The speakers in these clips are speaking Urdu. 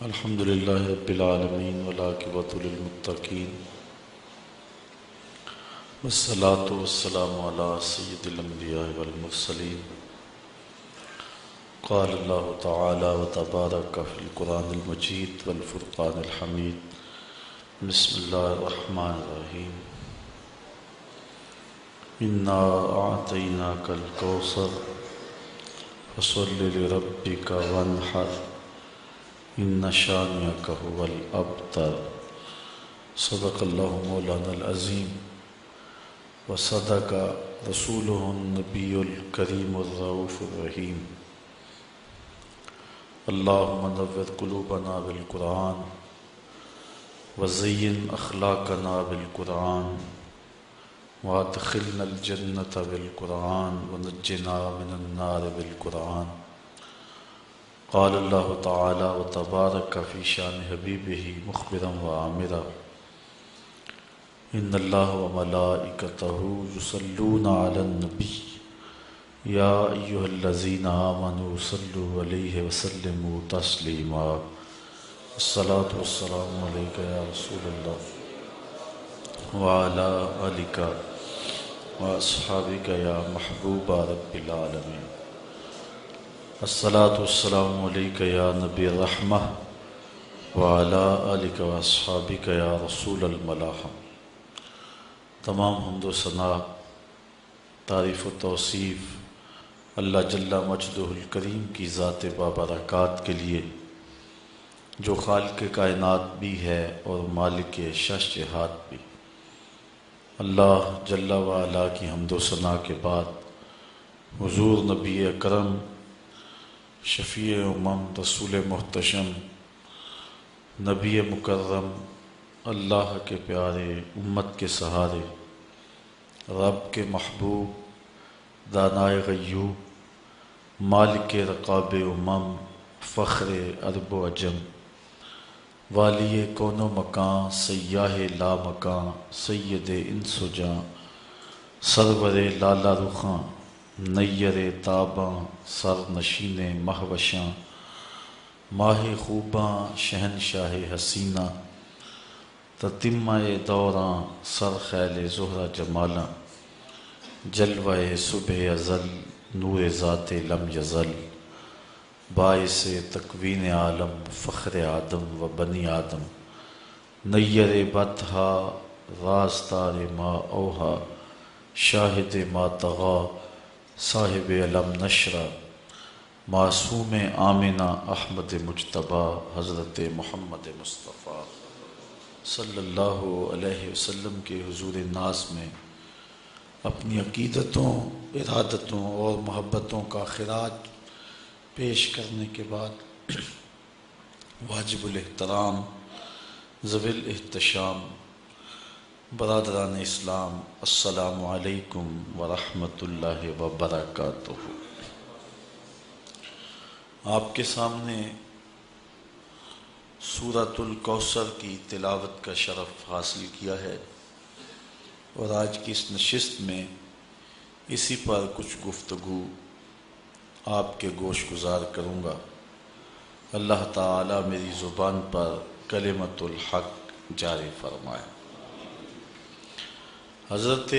الحمد لله رب العالمين والعاقبة للمتقين والصلاة والسلام على سيد الأنبياء والمرسلين. قال الله تعالى وتبارك في القرآن المجيد والفرقان الحميد. بسم الله الرحمن الرحيم. إنا أعطيناك الكوثر فصل لربك وانحر إن شانئك هو الأبتر. صدق الله مولانا العظيم وصدق رسوله النبي الكريم الرؤوف الرحيم. اللهم نور قلوبنا بالقرآن وزين أخلاقنا بالقرآن وادخلنا الجنة بالقرآن ونجنا من النار بالقرآن. قال الله تعالى وتبارك في شان حبيبه مخبرا وآمرا إن الله وملائكته يصلون على النبي يا أيها الذين آمنوا صلوا عليه وسلموا تسليما. الصلاة والسلام عليك يا رسول الله وعلى آلك وأصحابك يا محبوب رب العالمين. الصلاة والسلام علیک یا نبی الرحمہ وعلی آلک و اصحابک یا رسول الملاحم. تمام حمد و ثنا، تعریف و توصیف اللہ جل مجدہ الکریم کی ذات بابرکات کے لیے، جو خالق کائنات بھی ہے اور مالک شش جہات بھی. اللہ جل وعلا کی حمد و ثنا کے بعد حضور نبی اکرم شفیع امم رسول محتشم نبی مکرم اللہ کے پیارے امت کے سہارے رب کے محبوب دانائے غیوب مالک رقاب امم فخر عرب و عجم والی کون و مکان سیاہ لا مکان سید انس و جاں سرور لالا رخاں نیر تاباں سر نشین مہوشاں ماہ خوباں شہنشاہ حسینہ تتمہ دوراں سر خیل زہرہ جمالاں جلوہ صبح ازل نور ذات لم یزل باعث تکوین عالم فخر آدم و بنی آدم نیر بطحا راستار ما اوہا شاہد ما طغا صاحب علم نشرہ معصوم آمنہ احمد مجتبیٰ حضرت محمد مصطفیٰ صلی اللہ علیہ وسلم کے حضور ناز میں اپنی عقیدتوں ارادتوں اور محبتوں کا خراج پیش کرنے کے بعد واجب الاحترام ذوی الاحتشام برادران اسلام السلام علیکم ورحمۃ اللہ وبرکاتہ. آپ کے سامنے سورۃ الکوثر کی تلاوت کا شرف حاصل کیا ہے اور آج کی اس نشست میں اسی پر کچھ گفتگو آپ کے گوش گزار کروں گا. اللہ تعالی میری زبان پر کلمۃ الحق جاری فرمائے. حضرت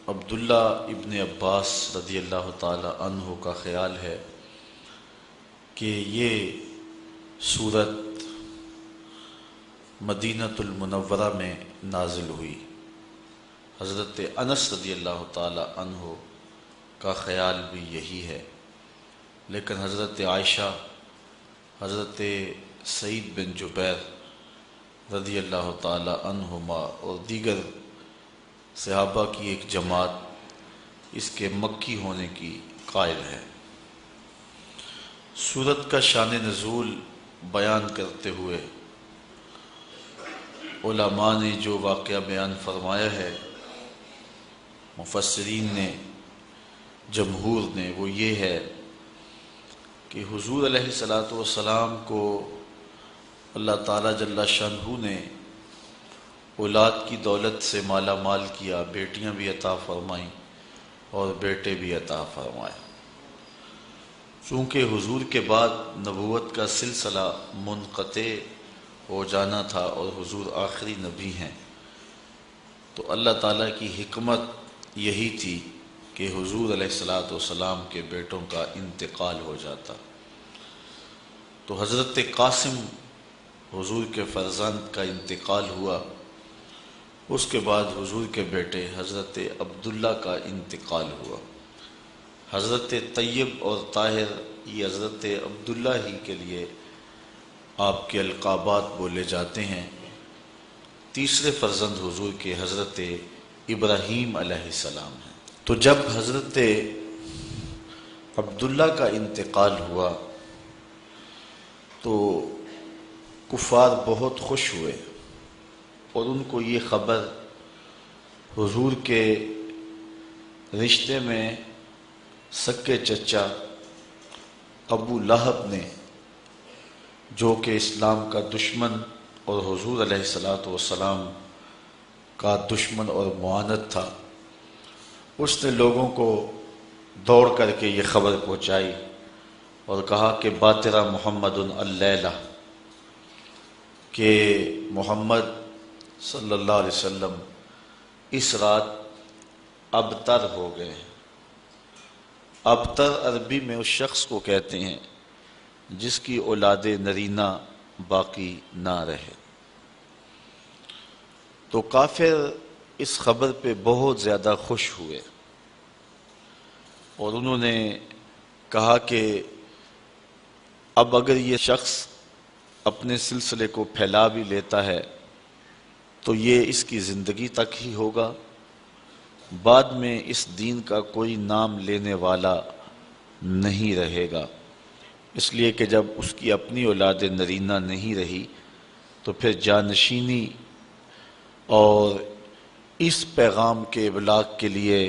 عبداللہ ابن عباس رضی اللہ تعالی عنہ کا خیال ہے کہ یہ سورت مدینۃ المنورہ میں نازل ہوئی. حضرت انس رضی اللہ تعالی عنہ کا خیال بھی یہی ہے، لیکن حضرت عائشہ، حضرت سعید بن جبیر رضی اللہ تعالی عنہما اور دیگر صحابہ کی ایک جماعت اس کے مکی ہونے کی قائل ہے. سورت کا شان نزول بیان کرتے ہوئے علماء نے جو واقعہ بیان فرمایا ہے، مفسرین نے، جمہور نے، وہ یہ ہے کہ حضور علیہ الصلاۃ والسلام کو اللہ تعالیٰ جل شانہ نے اولاد کی دولت سے مالا مال کیا، بیٹیاں بھی عطا فرمائیں اور بیٹے بھی عطا فرمائے. چونکہ حضور کے بعد نبوت کا سلسلہ منقطع ہو جانا تھا اور حضور آخری نبی ہیں، تو اللہ تعالیٰ کی حکمت یہی تھی کہ حضور علیہ الصلاۃ والسلام کے بیٹوں کا انتقال ہو جاتا۔ تو حضرت قاسم حضور کے فرزند کا انتقال ہوا، اس کے بعد حضور کے بیٹے حضرت عبداللہ کا انتقال ہوا۔ حضرت طیب اور طاہر یہ حضرت عبداللہ ہی کے لیے آپ کے القابات بولے جاتے ہیں۔ تیسرے فرزند حضور کے حضرت ابراہیم علیہ السلام ہیں۔ تو جب حضرت عبداللہ کا انتقال ہوا تو کفار بہت خوش ہوئے، اور ان کو یہ خبر حضور کے رشتے میں سکے چچا ابو لہب نے، جو کہ اسلام کا دشمن اور حضور علیہ الصلاۃ والسلام کا دشمن اور معاند تھا، اس نے لوگوں کو دوڑ کر کے یہ خبر پہنچائی اور کہا کہ باترا محمد اللیلہ، کہ محمد صلی اللہ علیہ وسلم اس رات ابتر ہو گئے۔ ابتر عربی میں اس شخص کو کہتے ہیں جس کی اولاد نرینہ باقی نہ رہے۔ تو کافر اس خبر پہ بہت زیادہ خوش ہوئے، اور انہوں نے کہا کہ اب اگر یہ شخص اپنے سلسلے کو پھیلا بھی لیتا ہے تو یہ اس کی زندگی تک ہی ہوگا، بعد میں اس دین کا کوئی نام لینے والا نہیں رہے گا، اس لیے کہ جب اس کی اپنی اولاد نرینہ نہیں رہی تو پھر جانشینی اور اس پیغام کے ابلاغ کے لیے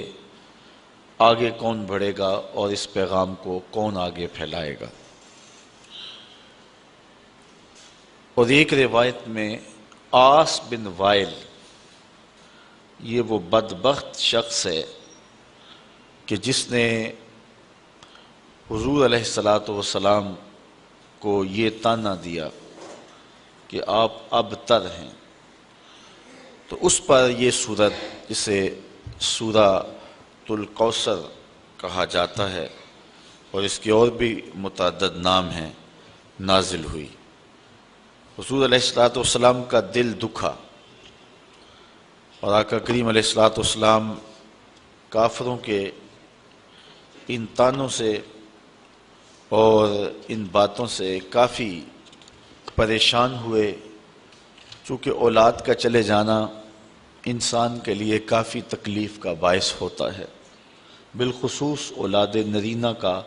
آگے کون بڑھے گا اور اس پیغام کو کون آگے پھیلائے گا۔ اور ایک روایت میں عاص بن وائل، یہ وہ بدبخت شخص ہے کہ جس نے حضور علیہ الصلاۃ والسلام کو یہ طعنہ دیا کہ آپ ابتر ہیں، تو اس پر یہ سورت، جسے سورۃ الکوثر کہا جاتا ہے اور اس کے اور بھی متعدد نام ہیں، نازل ہوئی۔ حضور علیہ الصلاۃ والسلام کا دل دکھا، اور آقا کریم علیہ الصلاۃ والسلام کافروں کے ان طعنوں سے اور ان باتوں سے کافی پریشان ہوئے، چونکہ اولاد کا چلے جانا انسان کے لیے کافی تکلیف کا باعث ہوتا ہے، بالخصوص اولاد نرینہ کا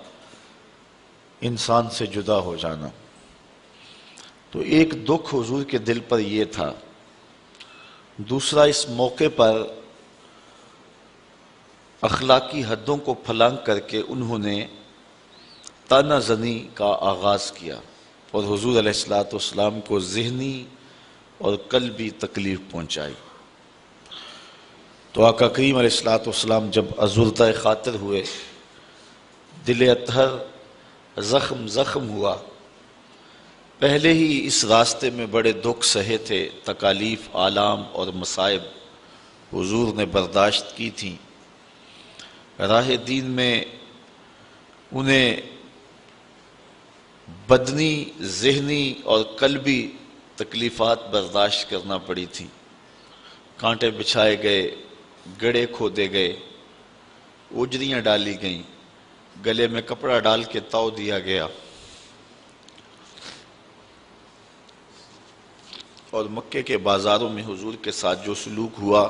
انسان سے جدا ہو جانا۔ تو ایک دکھ حضور کے دل پر یہ تھا، دوسرا اس موقع پر اخلاقی حدوں کو پھلانگ کر کے انہوں نے طعنہ زنی کا آغاز کیا اور حضور علیہ الصلاۃ والسلام کو ذہنی اور قلبی تکلیف پہنچائی۔ تو آقا کریم علیہ الصلاۃ والسلام جب آزردہ خاطر ہوئے، دل اطہر زخم ہوا، پہلے ہی اس راستے میں بڑے دکھ سہے تھے، تکالیف، آلام اور مصائب حضور نے برداشت کی تھیں، راہ دین میں انہیں بدنی، ذہنی اور قلبی تکلیفات برداشت کرنا پڑی تھیں، کانٹے بچھائے گئے، گڑھے کھودے گئے، اجریاں ڈالی گئیں، گلے میں کپڑا ڈال کے تاؤ دیا گیا، اور مکے کے بازاروں میں حضور کے ساتھ جو سلوک ہوا،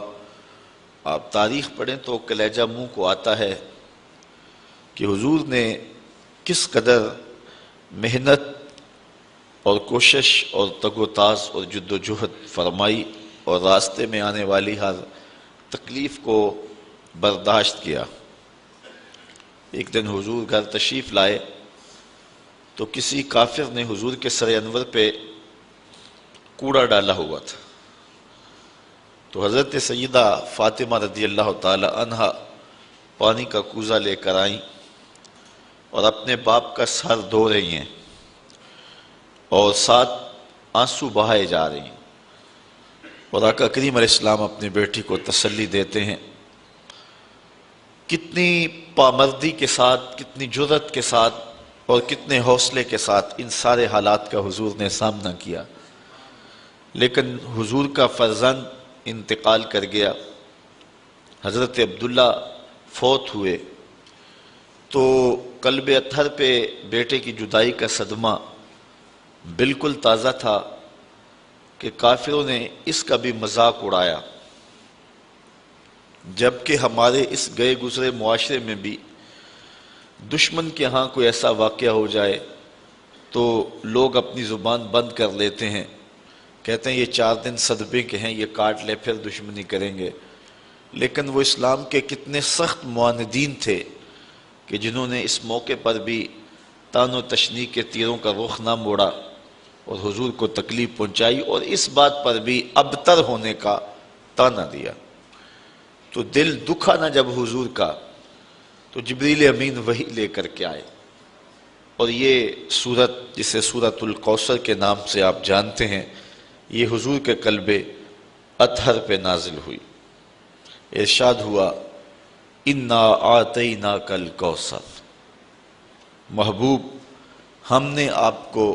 آپ تاریخ پڑھیں تو کلیجہ منہ کو آتا ہے کہ حضور نے کس قدر محنت اور کوشش اور تگ و تاز اور جد و جہد فرمائی اور راستے میں آنے والی ہر تکلیف کو برداشت کیا۔ ایک دن حضور گھر تشریف لائے تو کسی کافر نے حضور کے سر انور پہ کوڑا ڈالا ہوا تھا، تو حضرت سیدہ فاطمہ رضی اللہ تعالی عنہا پانی کا کوزہ لے کر آئیں اور اپنے باپ کا سر دھو رہی ہیں اور ساتھ آنسو بہائے جا رہی ہیں، اور آقا کریم علیہ السلام اپنی بیٹی کو تسلی دیتے ہیں۔ کتنی پامردی کے ساتھ، کتنی جرأت کے ساتھ اور کتنے حوصلے کے ساتھ ان سارے حالات کا حضور نے سامنا کیا، لیکن حضور کا فرزند انتقال کر گیا۔ حضرت عبداللہ فوت ہوئے تو قلب اطہر پہ بیٹے کی جدائی کا صدمہ بالکل تازہ تھا کہ کافروں نے اس کا بھی مذاق اڑایا، جبکہ ہمارے اس گئے گزرے معاشرے میں بھی دشمن کے ہاں کوئی ایسا واقعہ ہو جائے تو لوگ اپنی زبان بند کر لیتے ہیں، کہتے ہیں یہ 4 دن صدمے کے ہیں، یہ کاٹ لے پھر دشمنی کریں گے۔ لیکن وہ اسلام کے کتنے سخت معاندین تھے کہ جنہوں نے اس موقع پر بھی طعن و تشنیع کے تیروں کا رخ نہ موڑا اور حضور کو تکلیف پہنچائی، اور اس بات پر بھی ابتر ہونے کا طعنہ دیا۔ تو دل دکھا نہ جب حضور کا، تو جبریل امین وحی لے کر کے آئے، اور یہ سورت جسے سورت الکوثر کے نام سے آپ جانتے ہیں، یہ حضور کے قلب اطہر پہ نازل ہوئی۔ ارشاد ہوا انا اعطیناک الکوثر، محبوب ہم نے آپ کو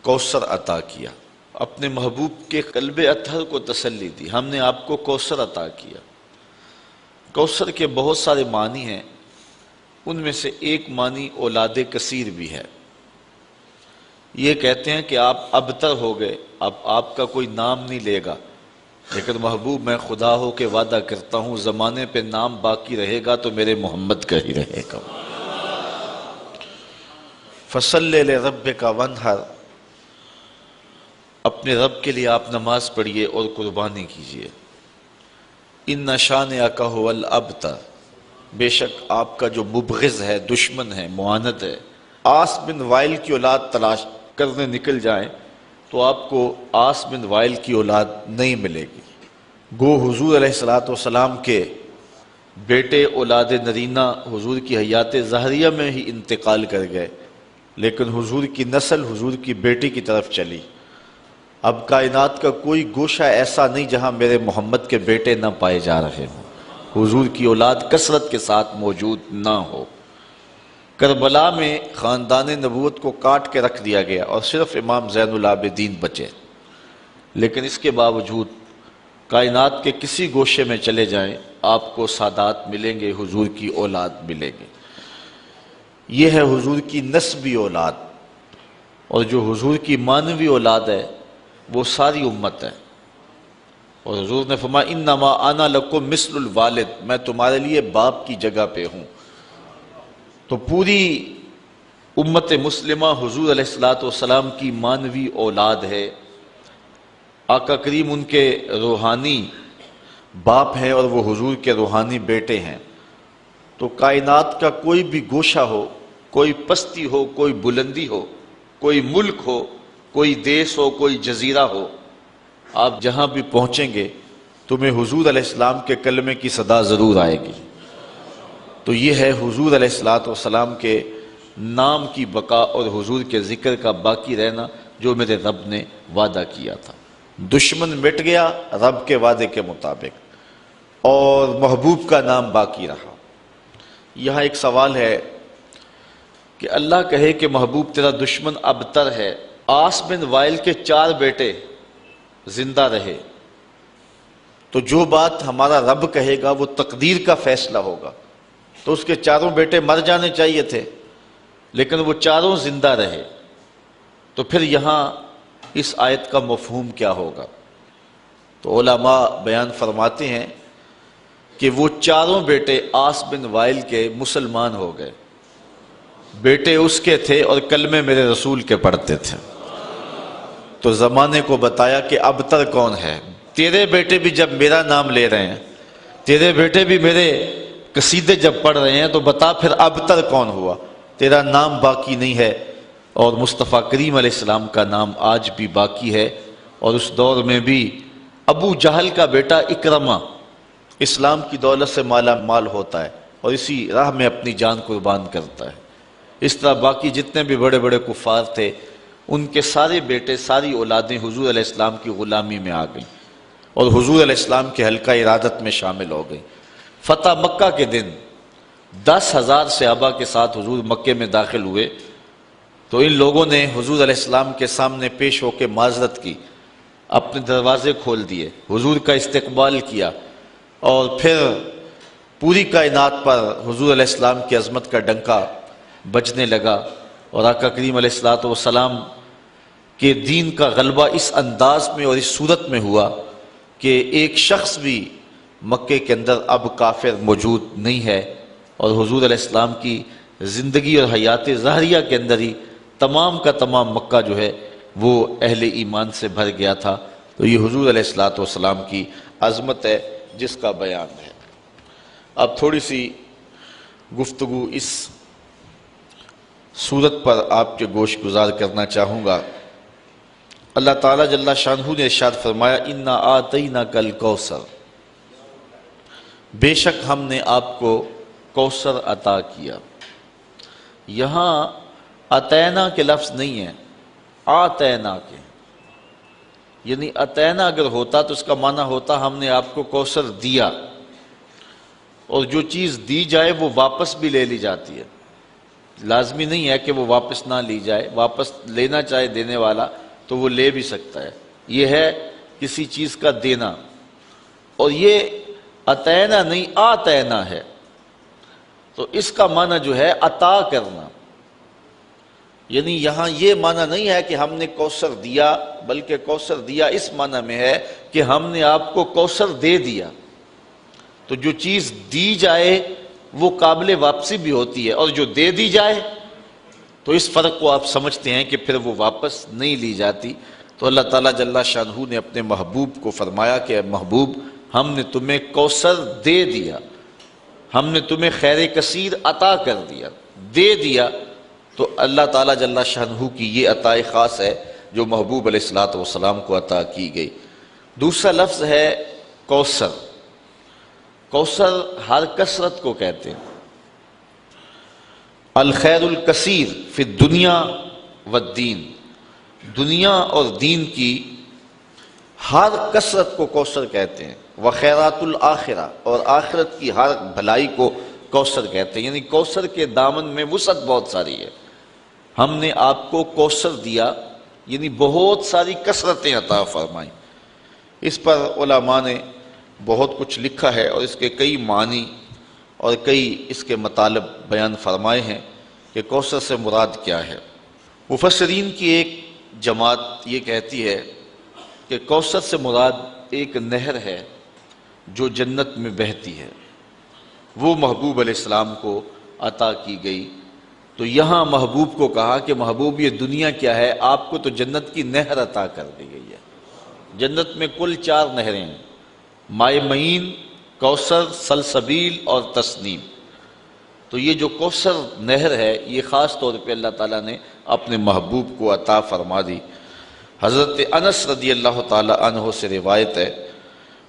کوثر عطا کیا۔ اپنے محبوب کے قلب اطہر کو تسلی دی، ہم نے آپ کو کوثر عطا کیا۔ کوثر کے بہت سارے معنی ہیں، ان میں سے ایک معنی اولاد کثیر بھی ہے۔ یہ کہتے ہیں کہ آپ ابتر ہو گئے، اب آپ کا کوئی نام نہیں لے گا، لیکن محبوب میں خدا ہو کے وعدہ کرتا ہوں زمانے پہ نام باقی رہے گا تو میرے محمد کا ہی رہے گا۔ فَصَلِّ لِرَبِّكَ وَانْحَرْ، اپنے رب کے لیے آپ نماز پڑھیے اور قربانی کیجیے۔ اِنَّ شَانِئَكَ هُوَ الْأَبْتَرُ، بے شک آپ کا جو مبغض ہے، دشمن ہے، معاند ہے۔ آس بن وائل کی اولاد تلاش کرنے نکل جائیں تو آپ کو آس بن وائل کی اولاد نہیں ملے گی۔ گو حضور علیہ السلام کے بیٹے اولاد نرینہ حضور کی حیات ظاہریہ میں ہی انتقال کر گئے، لیکن حضور کی نسل حضور کی بیٹی کی طرف چلی۔ اب کائنات کا کوئی گوشہ ایسا نہیں جہاں میرے محمد کے بیٹے نہ پائے جا رہے ہوں، حضور کی اولاد کثرت کے ساتھ موجود نہ ہو۔ کربلا میں خاندان نبوت کو کاٹ کے رکھ دیا گیا اور صرف امام زین العابدین بچے، لیکن اس کے باوجود کائنات کے کسی گوشے میں چلے جائیں آپ کو سادات ملیں گے، حضور کی اولاد ملیں گے۔ یہ ہے حضور کی نسبی اولاد، اور جو حضور کی معنوی اولاد ہے وہ ساری امت ہے۔ اور حضور نے فرمایا انما انا لکم مثل الوالد، میں تمہارے لیے باپ کی جگہ پہ ہوں۔ تو پوری امت مسلمہ حضور علیہ السلام کی معنوی اولاد ہے۔ آقا کریم ان کے روحانی باپ ہیں اور وہ حضور کے روحانی بیٹے ہیں۔ تو کائنات کا کوئی بھی گوشہ ہو، کوئی پستی ہو، کوئی بلندی ہو، کوئی ملک ہو، کوئی دیس ہو، کوئی جزیرہ ہو، آپ جہاں بھی پہنچیں گے تمہیں حضور علیہ السلام کے کلمے کی صدا ضرور آئے گی۔ تو یہ ہے حضور علیہ السلام کے نام کی بقا اور حضور کے ذکر کا باقی رہنا جو میرے رب نے وعدہ کیا تھا۔ دشمن مٹ گیا رب کے وعدے کے مطابق، اور محبوب کا نام باقی رہا۔ یہاں ایک سوال ہے کہ اللہ کہے کہ محبوب تیرا دشمن ابتر ہے، آس بن وائل کے 4 بیٹے زندہ رہے، تو جو بات ہمارا رب کہے گا وہ تقدیر کا فیصلہ ہوگا، تو اس کے 4 بیٹے مر جانے چاہیے تھے، لیکن وہ 4 زندہ رہے۔ تو پھر یہاں اس آیت کا مفہوم کیا ہوگا؟ تو علماء بیان فرماتے ہیں کہ وہ 4 بیٹے آس بن وائل کے مسلمان ہو گئے، بیٹے اس کے تھے اور کلمے میرے رسول کے پڑھتے تھے۔ تو زمانے کو بتایا کہ ابتر کون ہے، تیرے بیٹے بھی جب میرا نام لے رہے ہیں، تیرے بیٹے بھی میرے قصیدے جب پڑھ رہے ہیں، تو بتا پھر ابتر کون ہوا؟ تیرا نام باقی نہیں ہے، اور مصطفیٰ کریم علیہ السلام کا نام آج بھی باقی ہے۔ اور اس دور میں بھی ابو جہل کا بیٹا اکرمہ اسلام کی دولت سے مالا مال ہوتا ہے اور اسی راہ میں اپنی جان قربان کرتا ہے۔ اس طرح باقی جتنے بھی بڑے بڑے کفار تھے ان کے سارے بیٹے، ساری اولادیں حضور علیہ السلام کی غلامی میں آ گئیں اور حضور علیہ السلام کے حلقہ ارادت میں شامل ہو گئیں۔ فتح مکہ کے دن 10,000 صحابہ کے ساتھ حضور مکے میں داخل ہوئے تو ان لوگوں نے حضور علیہ السلام کے سامنے پیش ہو کے معذرت کی، اپنے دروازے کھول دیے، حضور کا استقبال کیا، اور پھر پوری کائنات پر حضور علیہ السلام کی عظمت کا ڈنکا بجنے لگا، اور آقا کریم علیہ السلام کے دین کا غلبہ اس انداز میں اور اس صورت میں ہوا کہ ایک شخص بھی مکے کے اندر اب کافر موجود نہیں ہے، اور حضور علیہ السلام کی زندگی اور حیات ظاہریہ کے اندر ہی تمام کا تمام مکہ جو ہے وہ اہل ایمان سے بھر گیا تھا۔ تو یہ حضور علیہ السلام کی عظمت ہے جس کا بیان ہے۔ اب تھوڑی سی گفتگو اس صورت پر آپ کے گوش گزار کرنا چاہوں گا۔ اللہ تعالیٰ جل شانہ نے ارشاد فرمایا اِنَّا آتَيْنَاكَ الْكَوْثَرَ، بے شک ہم نے آپ کو کوثر عطا کیا۔ یہاں اتینا کے لفظ نہیں ہے، آتینا کے، یعنی اتینا اگر ہوتا تو اس کا معنی ہوتا ہم نے آپ کو کوثر دیا، اور جو چیز دی جائے وہ واپس بھی لے لی جاتی ہے، لازمی نہیں ہے کہ وہ واپس نہ لی جائے، واپس لینا چاہے دینے والا تو وہ لے بھی سکتا ہے، یہ ہے کسی چیز کا دینا۔ اور یہ اتینا نہیں آتینا ہے، تو اس کا معنی جو ہے عطا کرنا، یعنی یہاں یہ معنی نہیں ہے کہ ہم نے کوثر دیا، بلکہ کوثر دیا اس معنی میں ہے کہ ہم نے آپ کو کوثر دے دیا۔ تو جو چیز دی جائے وہ قابل واپسی بھی ہوتی ہے، اور جو دے دی جائے تو اس فرق کو آپ سمجھتے ہیں کہ پھر وہ واپس نہیں لی جاتی۔ تو اللہ تعالیٰ جل شانہ نے اپنے محبوب کو فرمایا کہ اے محبوب ہم نے تمہیں کوثر دے دیا، ہم نے تمہیں خیر کثیر عطا کر دیا، دے دیا۔ تو اللہ تعالیٰ جل شانہ کی یہ عطا خاص ہے جو محبوب علیہ السلام کو عطا کی گئی۔ دوسرا لفظ ہے کوثر۔ کوثر ہر کثرت کو کہتے ہیں، الخیر الکثیر فی الدنیا والدین، دنیا اور دین کی ہر کثرت کو کوثر کہتے ہیں، وخیرات الآخرہ، اور آخرت کی ہر بھلائی کو کوثر کہتے ہیں، یعنی کوثر کے دامن میں وسعت بہت ساری ہے۔ ہم نے آپ کو کوثر دیا یعنی بہت ساری کثرتیں عطا فرمائیں۔ اس پر علماء نے بہت کچھ لکھا ہے اور اس کے کئی معنی اور کئی اس کے مطالب بیان فرمائے ہیں کہ کوثر سے مراد کیا ہے۔ مفسرین کی ایک جماعت یہ کہتی ہے کہ کوثر سے مراد ایک نہر ہے جو جنت میں بہتی ہے، وہ محبوب علیہ السلام کو عطا کی گئی۔ تو یہاں محبوب کو کہا کہ محبوب یہ دنیا کیا ہے، آپ کو تو جنت کی نہر عطا کر دی گئی ہے۔ جنت میں کل 4 نہریں ہیں، مائے معین، کوثر، سلسبیل اور تسنیم۔ تو یہ جو کوثر نہر ہے یہ خاص طور پہ اللہ تعالیٰ نے اپنے محبوب کو عطا فرما دی۔ حضرت انس رضی اللہ تعالیٰ عنہ سے روایت ہے،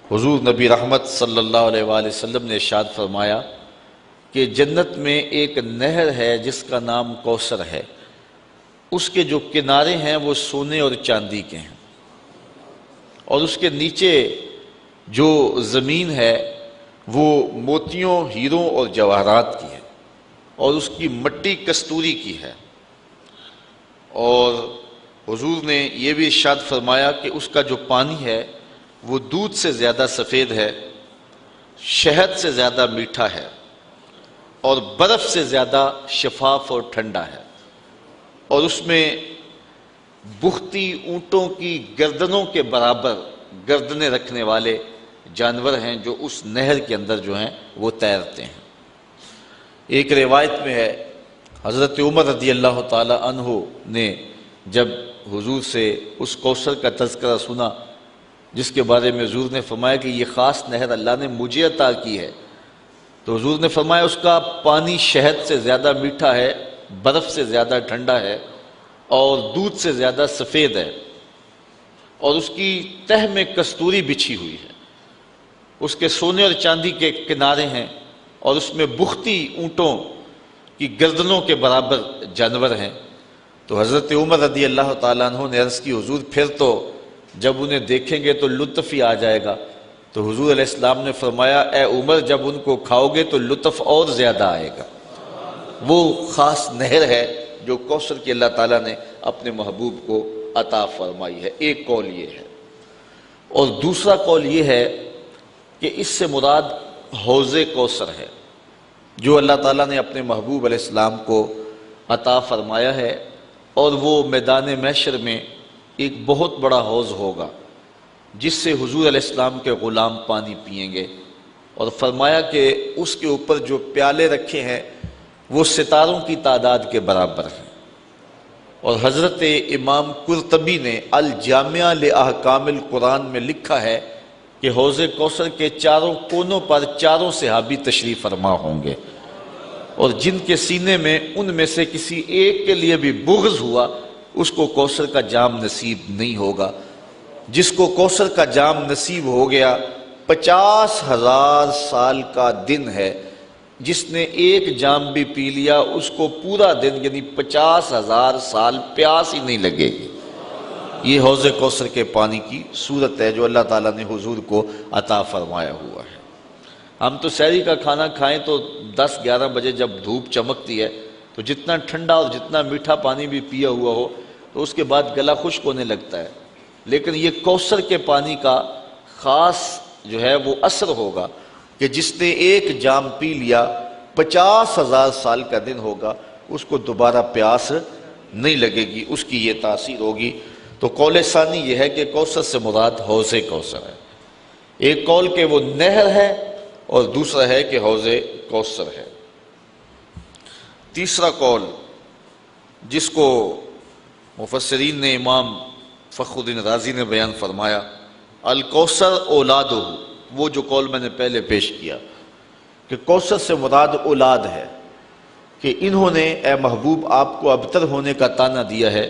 حضور نبی رحمت صلی اللہ علیہ وآلہ وسلم نے ارشاد فرمایا کہ جنت میں ایک نہر ہے جس کا نام کوثر ہے، اس کے جو کنارے ہیں وہ سونے اور چاندی کے ہیں، اور اس کے نیچے جو زمین ہے وہ موتیوں، ہیروں اور جواہرات کی ہے، اور اس کی مٹی کستوری کی ہے۔ اور حضور نے یہ بھی ارشاد فرمایا کہ اس کا جو پانی ہے وہ دودھ سے زیادہ سفید ہے، شہد سے زیادہ میٹھا ہے، اور برف سے زیادہ شفاف اور ٹھنڈا ہے، اور اس میں بختی اونٹوں کی گردنوں کے برابر گردنیں رکھنے والے جانور ہیں جو اس نہر کے اندر جو ہیں وہ تیرتے ہیں۔ ایک روایت میں ہے حضرت عمر رضی اللہ تعالی عنہ نے جب حضور سے اس کوثر کا تذکرہ سنا جس کے بارے میں حضور نے فرمایا کہ یہ خاص نہر اللہ نے مجھے عطا کی ہے، تو حضور نے فرمایا اس کا پانی شہد سے زیادہ میٹھا ہے، برف سے زیادہ ٹھنڈا ہے، اور دودھ سے زیادہ سفید ہے، اور اس کی تہ میں کستوری بچھی ہوئی ہے، اس کے سونے اور چاندی کے کنارے ہیں، اور اس میں بختی اونٹوں کی گردنوں کے برابر جانور ہیں۔ تو حضرت عمر رضی اللہ تعالیٰ عنہ نے عرض کی حضور پھر تو جب انہیں دیکھیں گے تو لطف ہی آ جائے گا۔ تو حضور علیہ السلام نے فرمایا اے عمر جب ان کو کھاؤ گے تو لطف اور زیادہ آئے گا۔ وہ خاص نہر ہے جو کوثر کی اللہ تعالیٰ نے اپنے محبوب کو عطا فرمائی ہے۔ ایک قول یہ ہے، اور دوسرا قول یہ ہے کہ اس سے مراد حوض کوثر ہے جو اللہ تعالیٰ نے اپنے محبوب علیہ السلام کو عطا فرمایا ہے، اور وہ میدان محشر میں ایک بہت بڑا حوض ہوگا جس سے حضور علیہ السلام کے غلام پانی پئیں گے، اور فرمایا کہ اس کے اوپر جو پیالے رکھے ہیں وہ ستاروں کی تعداد کے برابر ہیں۔ اور حضرت امام قرطبی نے الجامعہ لاحکام القرآن میں لکھا ہے کہ حوض کوثر کے چاروں کونوں پر چاروں صحابی تشریف فرما ہوں گے، اور جن کے سینے میں ان میں سے کسی ایک کے لیے بھی بغض ہوا اس کو کوثر کا جام نصیب نہیں ہوگا۔ جس کو کوثر کا جام نصیب ہو گیا 50,000 سال کا دن ہے، جس نے ایک جام بھی پی لیا اس کو پورا دن یعنی 50,000 سال پیاس ہی نہیں لگے گی۔ یہ حوض کوثر کے پانی کی صورت ہے جو اللہ تعالیٰ نے حضور کو عطا فرمایا ہوا ہے۔ ہم تو سحری کا کھانا کھائیں تو 10-11 بجے جب دھوپ چمکتی ہے تو جتنا ٹھنڈا اور جتنا میٹھا پانی بھی پیا ہوا ہو تو اس کے بعد گلا خشک ہونے لگتا ہے، لیکن یہ کوثر کے پانی کا خاص جو ہے وہ اثر ہوگا کہ جس نے ایک جام پی لیا 50,000 سال کا دن ہوگا اس کو دوبارہ پیاس نہیں لگے گی، اس کی یہ تاثیر ہوگی۔ تو قول ثانی یہ ہے کہ کوثر سے مراد حوض کوثر ہے۔ ایک قول کہ وہ نہر ہے اور دوسرا ہے کہ حوض کوثر ہے۔ تیسرا قول جس کو مفسرین نے امام فخر الدین رازی نے بیان فرمایا، الکوثر اولادہ، وہ جو قول میں نے پہلے پیش کیا کہ کوثر سے مراد اولاد ہے، کہ انہوں نے اے محبوب آپ کو ابتر ہونے کا طعنہ دیا ہے،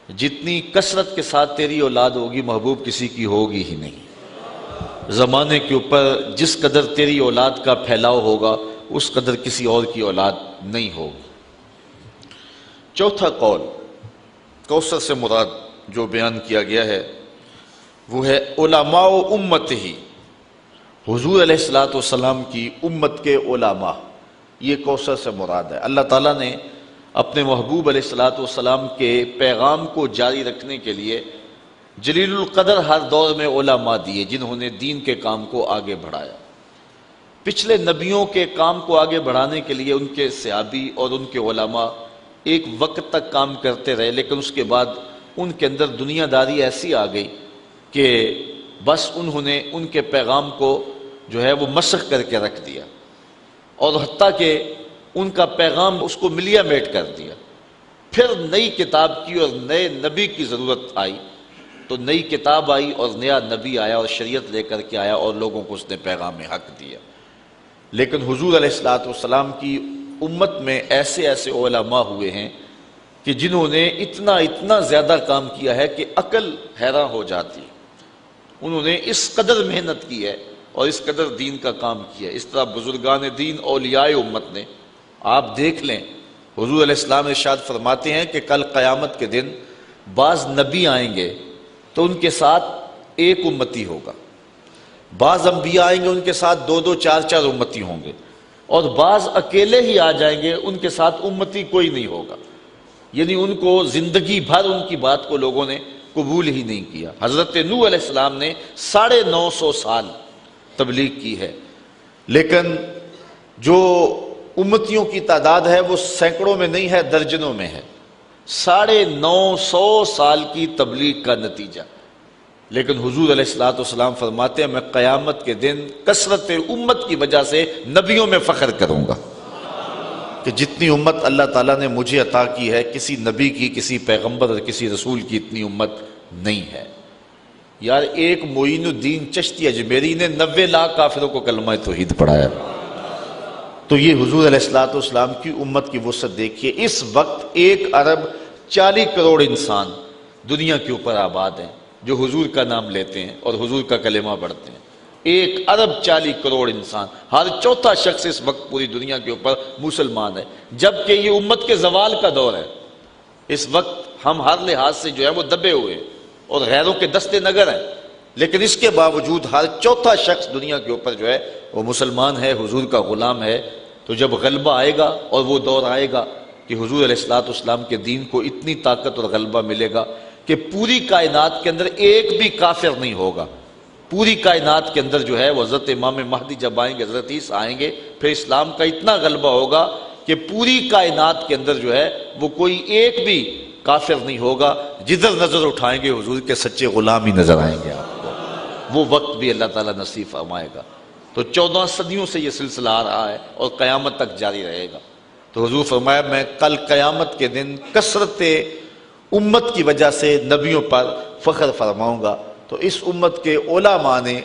جتنی کثرت کے ساتھ تیری اولاد ہوگی محبوب کسی کی ہوگی ہی نہیں۔ زمانے کے اوپر جس قدر تیری اولاد کا پھیلاؤ ہوگا اس قدر کسی اور کی اولاد نہیں ہوگی۔ چوتھا قول کوثر سے مراد جو بیان کیا گیا ہے وہ ہے علماء امت ہی، حضور علیہ السلام کی امت کے علماء، یہ کوثر سے مراد ہے۔ اللہ تعالیٰ نے اپنے محبوب علیہ السلام کے پیغام کو جاری رکھنے کے لیے جلیل القدر ہر دور میں علماء دیے جنہوں نے دین کے کام کو آگے بڑھایا۔ پچھلے نبیوں کے کام کو آگے بڑھانے کے لیے ان کے صحابی اور ان کے علماء ایک وقت تک کام کرتے رہے، لیکن اس کے بعد ان کے اندر دنیا داری ایسی آ گئی کہ بس انہوں نے ان کے پیغام کو جو ہے وہ مسخ کر کے رکھ دیا، اور حتیٰ کہ ان کا پیغام اس کو ملیا میٹ کر دیا۔ پھر نئی کتاب کی اور نئے نبی کی ضرورت آئی تو نئی کتاب آئی اور نیا نبی آیا اور شریعت لے کر کے آیا اور لوگوں کو اس نے پیغام حق دیا۔ لیکن حضور علیہ السلام کی امت میں ایسے ایسے علماء ہوئے ہیں کہ جنہوں نے اتنا زیادہ کام کیا ہے کہ عقل حیران ہو جاتی۔ انہوں نے اس قدر محنت کی ہے اور اس قدر دین کا کام کیا ہے۔ اس طرح بزرگان دین اولیاء امت نے، آپ دیکھ لیں حضور علیہ السلام ارشاد فرماتے ہیں کہ کل قیامت کے دن بعض نبی آئیں گے تو ان کے ساتھ ایک امتی ہوگا، بعض انبیاء آئیں گے ان کے ساتھ 2-2 4-4 امتی ہوں گے، اور بعض اکیلے ہی آ جائیں گے ان کے ساتھ امتی کوئی نہیں ہوگا، یعنی ان کو زندگی بھر ان کی بات کو لوگوں نے قبول ہی نہیں کیا۔ حضرت نوح علیہ السلام نے 950 سال تبلیغ کی ہے، لیکن جو امتیوں کی تعداد ہے وہ سینکڑوں میں نہیں ہے، درجنوں میں ہے۔ 950 سال کی تبلیغ کا نتیجہ، لیکن حضور علیہ السلام فرماتے ہیں میں قیامت کے دن کثرت امت کی وجہ سے نبیوں میں فخر کروں گا کہ جتنی امت اللہ تعالیٰ نے مجھے عطا کی ہے کسی نبی کی، کسی پیغمبر اور کسی رسول کی اتنی امت نہیں ہے۔ یار ایک معین الدین چشتی اجمیری نے 90 لاکھ کافروں کو کلمہ توحید پڑھایا۔ تو یہ حضور علیہ السلام کی امت کی وسعت دیکھیے۔ اس وقت 1 ارب 40 کروڑ انسان دنیا کے اوپر آباد ہیں جو حضور کا نام لیتے ہیں اور حضور کا کلمہ پڑھتے ہیں، 1 ارب 40 کروڑ انسان، ہر چوتھا شخص اس وقت پوری دنیا کے اوپر مسلمان ہے، جبکہ یہ امت کے زوال کا دور ہے۔ اس وقت ہم ہر لحاظ سے جو ہے وہ دبے ہوئے اور غیروں کے دستے نگر ہیں، لیکن اس کے باوجود ہر چوتھا شخص دنیا کے اوپر جو ہے وہ مسلمان ہے، حضور کا غلام ہے۔ تو جب غلبہ آئے گا اور وہ دور آئے گا کہ حضور علیہ السلام کے دین کو اتنی طاقت اور غلبہ ملے گا کہ پوری کائنات کے اندر ایک بھی کافر نہیں ہوگا، پوری کائنات کے اندر جو ہے وہ حضرت امام مہدی جب آئیں گے، حضرت عیسیٰ آئیں گے، پھر اسلام کا اتنا غلبہ ہوگا کہ پوری کائنات کے اندر جو ہے وہ کوئی ایک بھی کافر نہیں ہوگا، جدھر نظر اٹھائیں گے حضور کے سچے غلام ہی نظر آئیں گے آپ کو۔ وہ وقت بھی اللہ تعالیٰ نصیب فرمائے گا۔ تو 14 صدیوں سے یہ سلسلہ آ رہا ہے اور قیامت تک جاری رہے گا۔ تو حضور فرمایا میں کل قیامت کے دن کثرت امت کی وجہ سے نبیوں پر فخر فرماؤں گا۔ تو اس امت کے علماء نے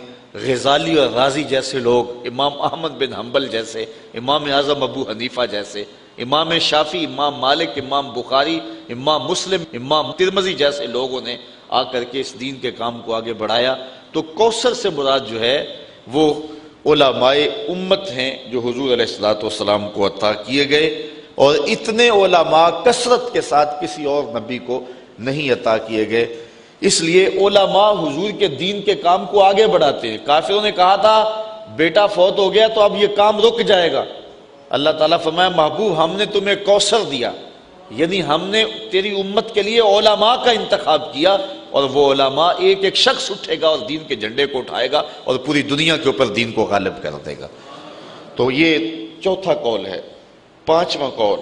غزالی اور رازی جیسے لوگ، امام احمد بن حنبل جیسے، امام اعظم ابو حنیفہ جیسے، امام شافعی، امام مالک، امام بخاری، امام مسلم، امام ترمذی جیسے لوگوں نے آ کر کے اس دین کے کام کو آگے بڑھایا۔ تو کوثر سے مراد جو ہے وہ علماء امت ہیں جو حضور علیہ السلام کو عطا کیے گئے، اور اتنے علماء کثرت کے ساتھ کسی اور نبی کو نہیں عطا کیے گئے۔ اس لیے علماء حضور کے دین کے کام کو آگے بڑھاتے ہیں۔ کافروں نے کہا تھا بیٹا فوت ہو گیا تو اب یہ کام رک جائے گا، اللہ تعالیٰ فرمایا محبوب ہم نے تمہیں کوثر دیا، یعنی ہم نے تیری امت کے لیے علماء کا انتخاب کیا، اور وہ علماء ایک ایک شخص اٹھے گا اور دین کے جھنڈے کو اٹھائے گا اور پوری دنیا کے اوپر دین کو غالب کر دے گا۔ تو یہ چوتھا قول ہے۔ 5واں قول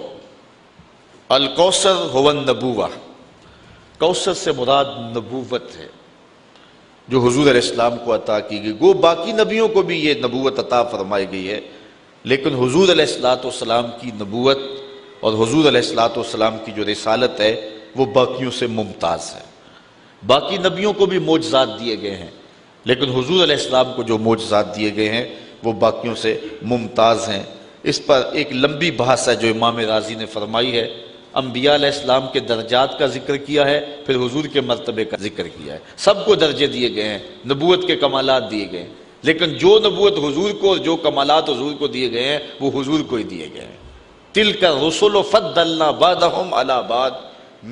الکوثر هو النبوہ، کوثر سے مراد نبوت ہے جو حضور علیہ السلام کو عطا کی گئی۔ گو باقی نبیوں کو بھی یہ نبوت عطا فرمائی گئی ہے، لیکن حضور علیہ السلام کی نبوت اور حضور علیہ السلام کی جو رسالت ہے وہ باقیوں سے ممتاز ہے۔ باقی نبیوں کو بھی معجزات دیے گئے ہیں، لیکن حضور علیہ السلام کو جو معجزات دیے گئے ہیں وہ باقیوں سے ممتاز ہیں۔ اس پر ایک لمبی بحث ہے جو امام رازی نے فرمائی ہے۔ انبیاء علیہ السلام کے درجات کا ذکر کیا ہے، پھر حضور کے مرتبے کا ذکر کیا ہے۔ سب کو درجے دیے گئے ہیں، نبوت کے کمالات دیے گئے ہیں، لیکن جو نبوت حضور کو اور جو کمالات حضور کو دیے گئے ہیں وہ حضور کو ہی دیے گئے ہیں۔ تلک الرسل فضلنا بعضهم علی بعض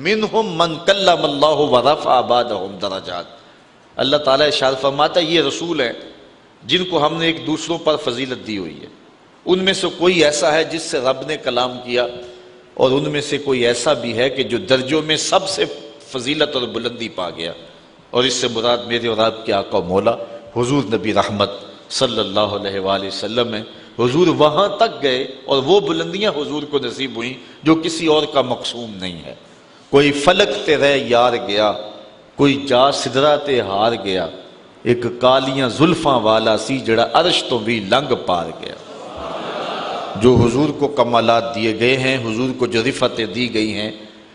منہم من کلم اللہ ورفع بعضهم درجات۔ اللہ تعالیٰ ارشاد فرماتا ہے یہ رسول ہیں جن کو ہم نے ایک دوسروں پر فضیلت دی ہوئی ہے، ان میں سے کوئی ایسا ہے جس سے رب نے کلام کیا، اور ان میں سے کوئی ایسا بھی ہے کہ جو درجوں میں سب سے فضیلت اور بلندی پا گیا، اور اس سے مراد میرے اور آپ کے آقا و مولا حضور نبی رحمت صلی اللہ علیہ وآلہ وسلم ہے۔ حضور وہاں تک گئے اور وہ بلندیاں حضور کو نصیب ہوئیں جو کسی اور کا مقسوم نہیں ہے۔ کوئی فلک تے رہ یار گیا، کوئی جا سدرا تے ہار گیا، ایک کالیاں زلفاں والا سی جڑا عرش تو بھی لنگ پار گیا۔ جو حضور کو کمالات دیے گئے ہیں، حضور کو جو رفعتیں دی گئی ہیں،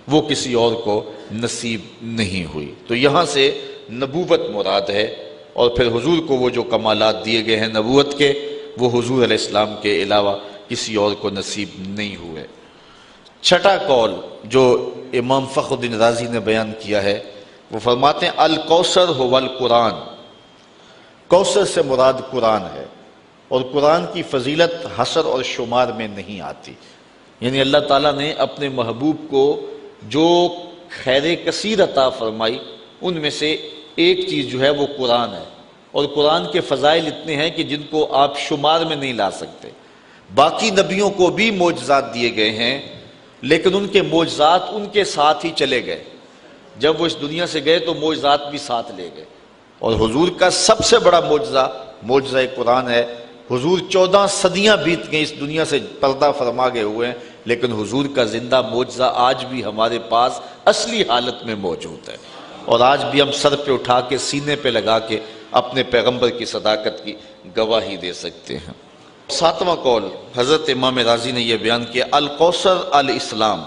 وہ کسی اور کو نصیب نہیں ہوئی۔ تو یہاں سے نبوت مراد ہے، اور پھر حضور کو وہ جو کمالات دیے گئے ہیں نبوت کے، وہ حضور علیہ السلام کے علاوہ کسی اور کو نصیب نہیں ہوئے۔ چھٹا قول جو امام فخر الدین رازی نے بیان کیا ہے، وہ فرماتے ہیں الکوثر هو القرآن، کوثر سے مراد قرآن ہے، اور قرآن کی فضیلت حصر اور شمار میں نہیں آتی۔ یعنی اللہ تعالیٰ نے اپنے محبوب کو جو خیر کثیر عطا فرمائی ان میں سے ایک چیز جو ہے وہ قرآن ہے، اور قرآن کے فضائل اتنے ہیں کہ جن کو آپ شمار میں نہیں لا سکتے۔ باقی نبیوں کو بھی معجزات دیے گئے ہیں، لیکن ان کے معجزات ان کے ساتھ ہی چلے گئے، جب وہ اس دنیا سے گئے تو معجزات بھی ساتھ لے گئے۔ اور حضور کا سب سے بڑا معجزہ قرآن ہے۔ حضور 14 صدیاں بیت گئیں اس دنیا سے پردہ فرما گئے ہوئے ہیں، لیکن حضور کا زندہ معجزہ آج بھی ہمارے پاس اصلی حالت میں موجود ہے، اور آج بھی ہم سر پہ اٹھا کے سینے پہ لگا کے اپنے پیغمبر کی صداقت کی گواہی دے سکتے ہیں۔ 7واں قول حضرت امام رازی نے یہ بیان کیا الکوثر الاسلام،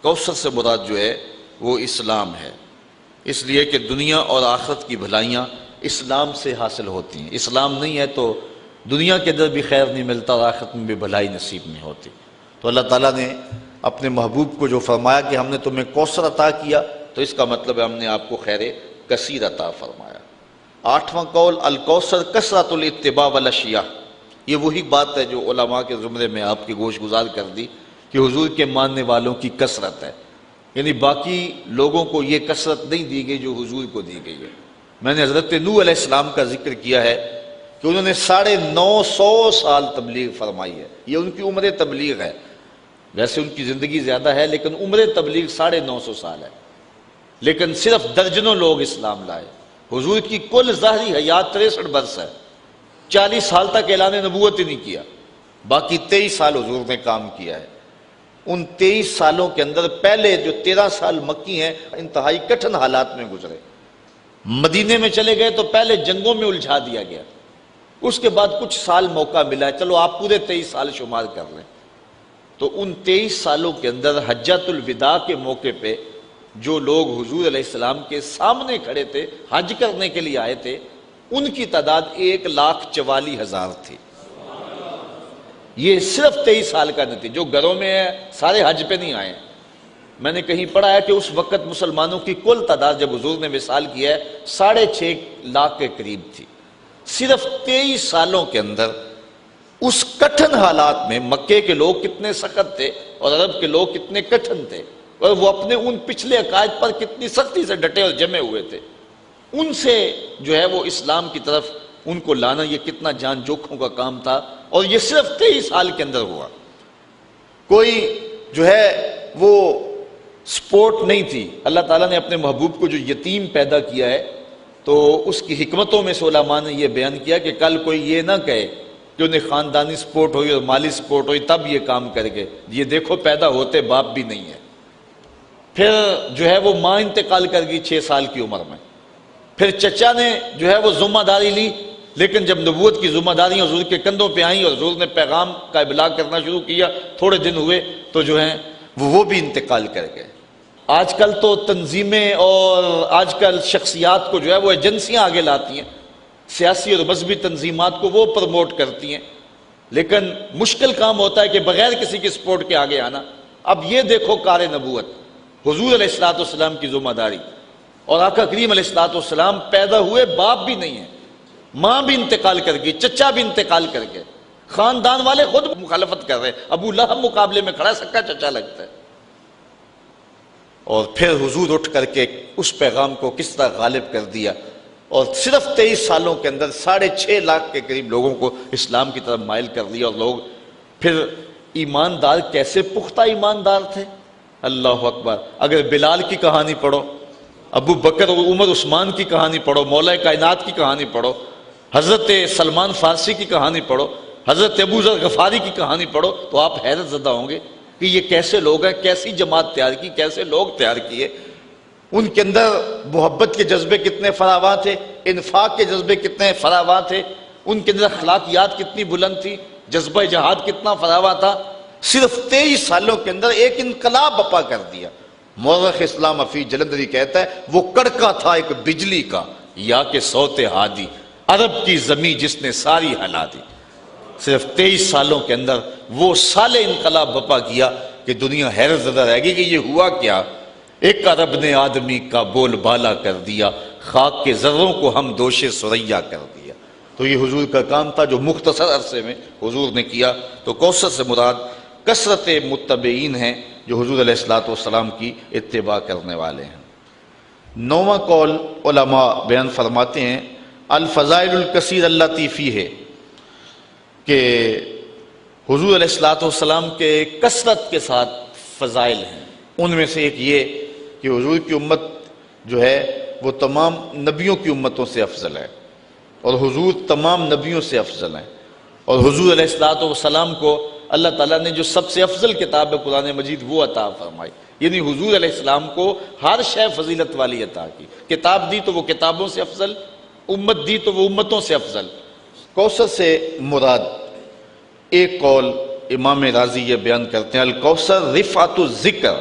کوثر سے مراد جو ہے وہ اسلام ہے، اس لیے کہ دنیا اور آخرت کی بھلائیاں اسلام سے حاصل ہوتی ہیں۔ اسلام نہیں ہے تو دنیا کے اندر بھی خیر نہیں ملتا اور آخرت میں بھی بھلائی نصیب نہیں ہوتی۔ تو اللہ تعالیٰ نے اپنے محبوب کو جو فرمایا کہ ہم نے تمہیں کوثر عطا کیا، تو اس کا مطلب ہے ہم نے آپ کو خیر کثیر عطا فرمایا۔ 8واں قول الکوثر کثرت الاتباع والاشیاء، یہ وہی بات ہے جو علماء کے زمرے میں آپ کی گوش گزار کر دی کہ حضور کے ماننے والوں کی کثرت ہے، یعنی باقی لوگوں کو یہ کثرت نہیں دی گئی جو حضور کو دی گئی ہے۔ میں نے حضرت نوح علیہ السلام کا ذکر کیا ہے کہ انہوں نے 950 سال تبلیغ فرمائی ہے، یہ ان کی عمر تبلیغ ہے، ویسے ان کی زندگی زیادہ ہے لیکن عمر تبلیغ 950 سال ہے، لیکن صرف درجنوں لوگ اسلام لائے۔ حضور کی کل ظاہری حیات 63 برس ہے، 40 سال تک اعلان نبوت ہی نہیں کیا، باقی 23 سال حضور نے کام کیا ہے۔ ان 23 سالوں کے اندر پہلے جو 13 سال مکی ہیں انتہائی کٹھن حالات میں گزرے۔ مدینے میں چلے گئے تو پہلے جنگوں میں الجھا دیا گیا، اس کے بعد کچھ سال موقع ملا، چلو آپ پورے 23 سال شمار کر لیں۔ تو ان 23 سالوں کے اندر حجۃ الوداع کے موقع پہ جو لوگ حضور علیہ السلام کے سامنے کھڑے تھے، حج کرنے کے لیے آئے تھے، ان کی تعداد 1,44,000 تھی۔ یہ صرف 23 سال کا نتیجہ، جو گھروں میں ہے سارے حج پہ نہیں آئے۔ میں نے کہیں پڑھا ہے کہ اس وقت مسلمانوں کی کل تعداد جب حضور نے وصال کیا ہے 6.5 لاکھ کے قریب تھی۔ صرف 23 سالوں کے اندر اس کٹھن حالات میں مکے کے لوگ کتنے سخت تھے اور عرب کے لوگ کتنے کٹھن تھے، اور وہ اپنے ان پچھلے عقائد پر کتنی سختی سے ڈٹے اور جمے ہوئے تھے، ان سے جو ہے وہ اسلام کی طرف ان کو لانا یہ کتنا جان جوکھوں کا کام تھا، اور یہ صرف 23 سال کے اندر ہوا۔ کوئی جو ہے وہ سپورٹ نہیں تھی۔ اللہ تعالیٰ نے اپنے محبوب کو جو یتیم پیدا کیا ہے تو اس کی حکمتوں میں سے علماء نے یہ بیان کیا کہ کل کوئی یہ نہ کہے کہ انہیں خاندانی سپورٹ ہوئی اور مالی سپورٹ ہوئی تب یہ کام کر گئے، یہ دیکھو پیدا ہوتے باپ بھی نہیں ہے۔ پھر جو ہے وہ ماں انتقال کر گئی 6 سال کی عمر میں، پھر چچا نے جو ہے وہ ذمہ داری لی، لیکن جب نبوت کی ذمہ داریاں حضور کے کندھوں پہ آئیں اور حضور نے پیغام کا ابلاغ کرنا شروع کیا، تھوڑے دن ہوئے تو جو ہیں وہ بھی انتقال کر گئے۔ آج کل تو تنظیمیں اور آج کل شخصیات کو جو ہے وہ ایجنسیاں آگے لاتی ہیں، سیاسی اور مذہبی تنظیمات کو وہ پروموٹ کرتی ہیں، لیکن مشکل کام ہوتا ہے کہ بغیر کسی کی سپورٹ کے آگے آنا۔ اب یہ دیکھو کار نبوت، حضور علیہ الصلوۃ والسلام کی ذمہ داری، اور آقا کریم علیہ الصلوۃ والسلام پیدا ہوئے باپ بھی نہیں ہے، ماں بھی انتقال کر گئی، چچا بھی انتقال کر گئے، خاندان والے خود مخالفت کر رہے ہیں، ابو لہب مقابلے میں کھڑا، سکا چچا لگتا ہے۔ اور پھر حضور اٹھ کر کے اس پیغام کو کس طرح غالب کر دیا، اور صرف 23 سالوں کے اندر 6.5 لاکھ کے قریب لوگوں کو اسلام کی طرف مائل کر دیا، اور لوگ پھر ایماندار، کیسے پختہ ایماندار تھے، اللہ اکبر۔ اگر بلال کی کہانی پڑھو، ابو بکر اور عمر عثمان کی کہانی پڑھو، مولا کائنات کی کہانی پڑھو، حضرت سلمان فارسی کی کہانی پڑھو، حضرت ابو ذر غفاری کی کہانی پڑھو، تو آپ حیرت زدہ ہوں گے کہ یہ کیسے لوگ ہیں، کیسی جماعت تیار کی، کیسے لوگ تیار کیے۔ ان کے اندر محبت کے جذبے کتنے فراواں تھے، انفاق کے جذبے کتنے فراواں تھے، ان کے اندر اخلاقیات کتنی بلند تھی، جذبہ جہاد کتنا فراواں تھا۔ صرف 23 سالوں کے اندر ایک انقلاب بپا کر دیا۔ مورخ اسلام حفیظ جلندری کہتا ہے وہ کڑکا تھا ایک بجلی کا، یا کہ صوت ہادی، عرب کی زمین جس نے ساری ہلا دی۔ صرف 23 سالوں کے اندر وہ سال انقلاب بپا کیا کہ دنیا حیرت زدہ رہ گئی کہ یہ ہوا کیا۔ ایک عرب نے آدمی کا بول بالا کر دیا، خاک کے ذروں کو ہم دوش سریا کر دیا۔ تو یہ حضور کا کام تھا جو مختصر عرصے میں حضور نے کیا۔ تو کوثر سے مراد کثرت متبعین ہیں جو حضور علیہ الصلوۃ والسلام کی اتباع کرنے والے ہیں۔ 9واں قول علماء بیان فرماتے ہیں الفضائل الکثیر اللاتی فیہ، کہ حضور علیہ الصلوۃ والسلام کے کثرت کے ساتھ فضائل ہیں۔ ان میں سے ایک یہ کہ حضور کی امت جو ہے وہ تمام نبیوں کی امتوں سے افضل ہے، اور حضور تمام نبیوں سے افضل ہیں، اور حضور علیہ الصلوۃ والسلام کو اللہ تعالیٰ نے جو سب سے افضل کتاب ہے قرآن مجید وہ عطا فرمائی، یعنی حضور علیہ السلام کو ہر شے فضیلت والی عطا کی۔ کتاب دی تو وہ کتابوں سے افضل، امت دی تو وہ امتوں سے افضل۔ کوثر سے مراد ایک قول امام رازی یہ بیان کرتے ہیں الکوثر رفعت الذکر،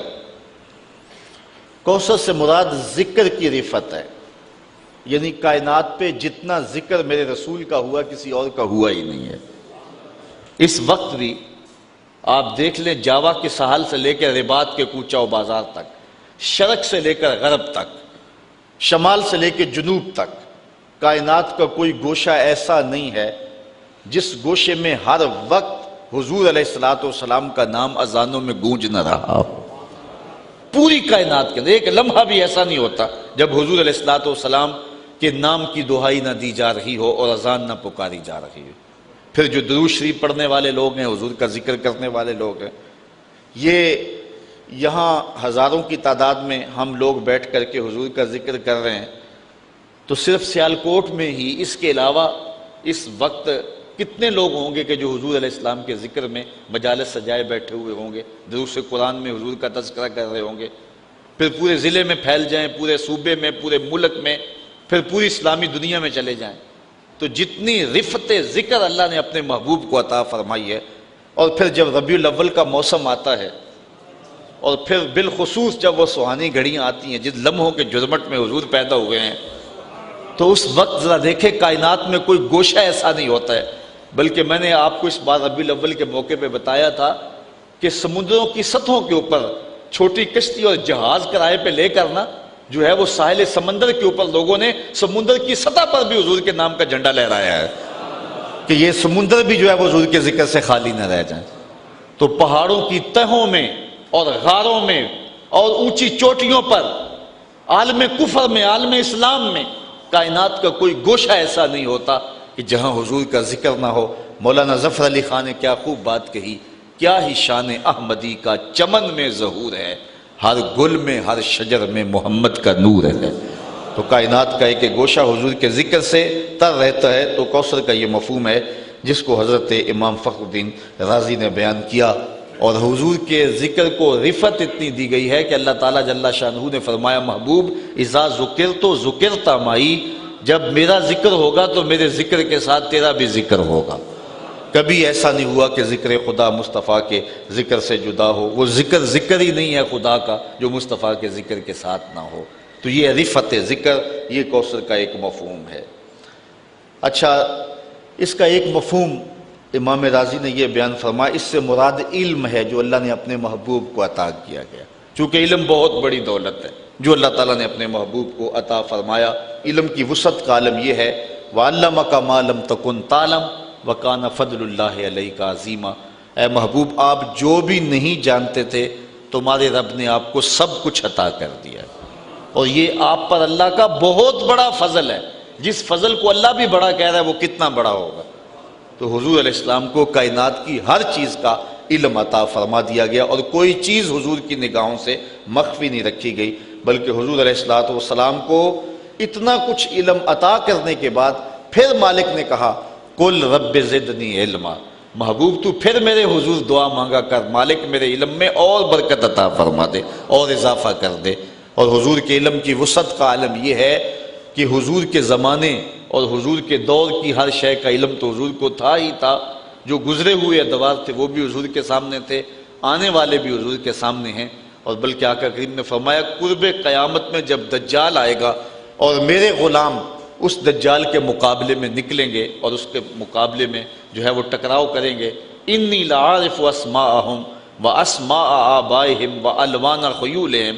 کوثر سے مراد ذکر کی رفعت ہے، یعنی کائنات پہ جتنا ذکر میرے رسول کا ہوا کسی اور کا ہوا ہی نہیں ہے۔ اس وقت بھی آپ دیکھ لیں جاوا کے ساحل سے لے کر رباط کے کوچہ و بازار تک، شرق سے لے کر غرب تک، شمال سے لے کے جنوب تک، کائنات کا کوئی گوشہ ایسا نہیں ہے جس گوشے میں ہر وقت حضور علیہ الصلوۃ والسلام کا نام اذانوں میں گونج نہ رہا ہو۔ پوری کائنات کے اندر ایک لمحہ بھی ایسا نہیں ہوتا جب حضور علیہ الصلوۃ والسلام کے نام کی دہائی نہ دی جا رہی ہو اور اذان نہ پکاری جا رہی ہو۔ پھر جو درود شریف پڑھنے والے لوگ ہیں، حضور کا ذکر کرنے والے لوگ ہیں، یہ یہاں ہزاروں کی تعداد میں ہم لوگ بیٹھ کر کے حضور کا ذکر کر رہے ہیں، تو صرف سیالکوٹ میں ہی اس کے علاوہ اس وقت کتنے لوگ ہوں گے کہ جو حضور علیہ السلام کے ذکر میں مجالس سجائے بیٹھے ہوئے ہوں گے، دروس قرآن میں حضور کا تذکرہ کر رہے ہوں گے۔ پھر پورے ضلع میں پھیل جائیں، پورے صوبے میں، پورے ملک میں، پھر پوری اسلامی دنیا میں چلے جائیں، تو جتنی رفت ذکر اللہ نے اپنے محبوب کو عطا فرمائی ہے، اور پھر جب ربیع الاول کا موسم آتا ہے، اور پھر بالخصوص جب وہ سہانی گھڑیاں آتی ہیں جن لمحوں کے جرمٹ میں حضور پیدا ہوئے ہیں، تو اس وقت ذرا دیکھیں کائنات میں کوئی گوشہ ایسا نہیں ہوتا ہے۔ بلکہ میں نے آپ کو اس بار ربیع الاول کے موقع پہ بتایا تھا کہ سمندروں کی سطحوں کے اوپر چھوٹی کشتی اور جہاز کرائے پہ لے کر نا جو ہے وہ ساحل سمندر کے اوپر لوگوں نے سمندر کی سطح پر بھی حضور کے نام کا جھنڈا لہرایا ہے کہ یہ سمندر بھی جو ہے وہ حضور کے ذکر سے خالی نہ رہ جائیں۔ تو پہاڑوں کی تہوں میں اور غاروں میں اور اونچی چوٹیوں پر، عالم کفر میں، عالم اسلام میں، کائنات کا کوئی گوشہ ایسا نہیں ہوتا کہ جہاں حضور کا ذکر نہ ہو۔ مولانا ظفر علی خان نے کیا خوب بات کہی، کیا ہی شان احمدی کا چمن میں ظہور ہے، ہر گل میں ہر شجر میں محمد کا نور ہے۔ تو کائنات کا ایک گوشہ حضور کے ذکر سے تر رہتا ہے۔ تو کوثر کا یہ مفہوم ہے جس کو حضرت امام فخر الدین رازی نے بیان کیا، اور حضور کے ذکر کو رفت اتنی دی گئی ہے کہ اللہ تعالیٰ جل شانہ نے فرمایا، محبوب اذا ذکرت ذکرت معی، جب میرا ذکر ہوگا تو میرے ذکر کے ساتھ تیرا بھی ذکر ہوگا۔ کبھی ایسا نہیں ہوا کہ ذکر خدا مصطفیٰ کے ذکر سے جدا ہو، وہ ذکر ذکر ہی نہیں ہے خدا کا جو مصطفیٰ کے ذکر کے ساتھ نہ ہو۔ تو یہ رفت ذکر، یہ کوثر کا ایک مفہوم ہے۔ اچھا، اس کا ایک مفہوم امام رازی نے یہ بیان فرمایا، اس سے مراد علم ہے جو اللہ نے اپنے محبوب کو عطا کیا گیا، چونکہ علم بہت بڑی دولت ہے جو اللہ تعالیٰ نے اپنے محبوب کو عطا فرمایا۔ علم کی وسعت کا عالم یہ ہے، وَعَلَّمَكَ مَا لَمْ تَكُنْ تَعْلَمْ وَكَانَ فَضْلُ اللَّهِ عَلَيْكَ عَظِيمًا۔ اے محبوب، آپ جو بھی نہیں جانتے تھے تمہارے رب نے آپ کو سب کچھ عطا کر دیا، اور یہ آپ پر اللہ کا بہت بڑا فضل ہے۔ جس فضل کو اللہ بھی بڑا کہہ رہا ہے وہ کتنا بڑا ہوگا۔ تو حضور علیہ السلام کو کائنات کی ہر چیز کا علم عطا فرما دیا گیا، اور کوئی چیز حضور کی نگاہوں سے مخفی نہیں رکھی گئی، بلکہ حضور علیہ السلام کو اتنا کچھ علم عطا کرنے کے بعد پھر مالک نے کہا، قُلْ رَبِّ زِدْنِي عِلْمًا، محبوب تو پھر میرے حضور دعا مانگا کر، مالک میرے علم میں اور برکت عطا فرما دے اور اضافہ کر دے۔ اور حضور کے علم کی وسعت کا عالم یہ ہے کہ حضور کے زمانے اور حضور کے دور کی ہر شے کا علم تو حضور کو تھا ہی تھا، جو گزرے ہوئے ادوار تھے وہ بھی حضور کے سامنے تھے، آنے والے بھی حضور کے سامنے ہیں۔ اور بلکہ آقا کریم نے فرمایا، قرب قیامت میں جب دجال آئے گا اور میرے غلام اس دجال کے مقابلے میں نکلیں گے اور اس کے مقابلے میں جو ہے وہ ٹکراؤ کریں گے، انی لعارف اسماءہم واسماء آبائہم والوان خیولہم،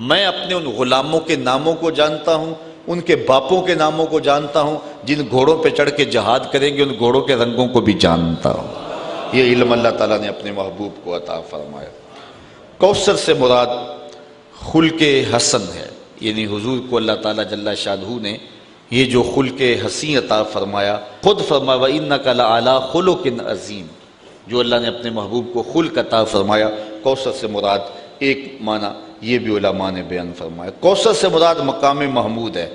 میں اپنے ان غلاموں کے ناموں کو جانتا ہوں، ان کے باپوں کے ناموں کو جانتا ہوں، جن گھوڑوں پہ چڑھ کے جہاد کریں گے ان گھوڑوں کے رنگوں کو بھی جانتا ہوں۔ یہ علم اللہ تعالیٰ نے اپنے محبوب کو عطا فرمایا۔ کوثر سے مراد خلق حسن ہے، یعنی حضور کو اللہ تعالیٰ جل شانہ نے یہ جو خلق حسین عطا فرمایا، خود فرمایا وَإِنَّكَ لَعَلَىٰ خُلُقٍ عَظِيمٍ، جو اللہ نے اپنے محبوب کو خلق عطا فرمایا۔ کوثر سے مراد ایک معنی یہ بھی علماء نے بیان فرمایا، کوثر سے مراد مقام محمود ہے،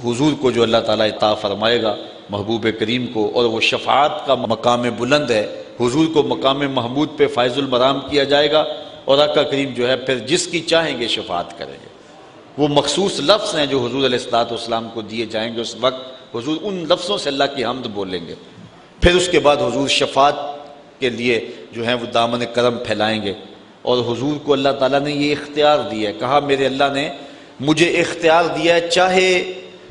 حضور کو جو اللہ تعالیٰ عطا فرمائے گا محبوب کریم کو، اور وہ شفاعت کا مقام بلند ہے، حضور کو مقام محمود پہ فائز المرام کیا جائے گا، اور آقا کریم جو ہے پھر جس کی چاہیں گے شفاعت کریں گے۔ وہ مخصوص لفظ ہیں جو حضور علیہ السلام کو دیے جائیں گے، اس وقت حضور ان لفظوں سے اللہ کی حمد بولیں گے، پھر اس کے بعد حضور شفاعت کے لیے جو ہیں وہ دامن کرم پھیلائیں گے۔ اور حضور کو اللہ تعالیٰ نے یہ اختیار دیا ہے، کہا میرے اللہ نے مجھے اختیار دیا ہے، چاہے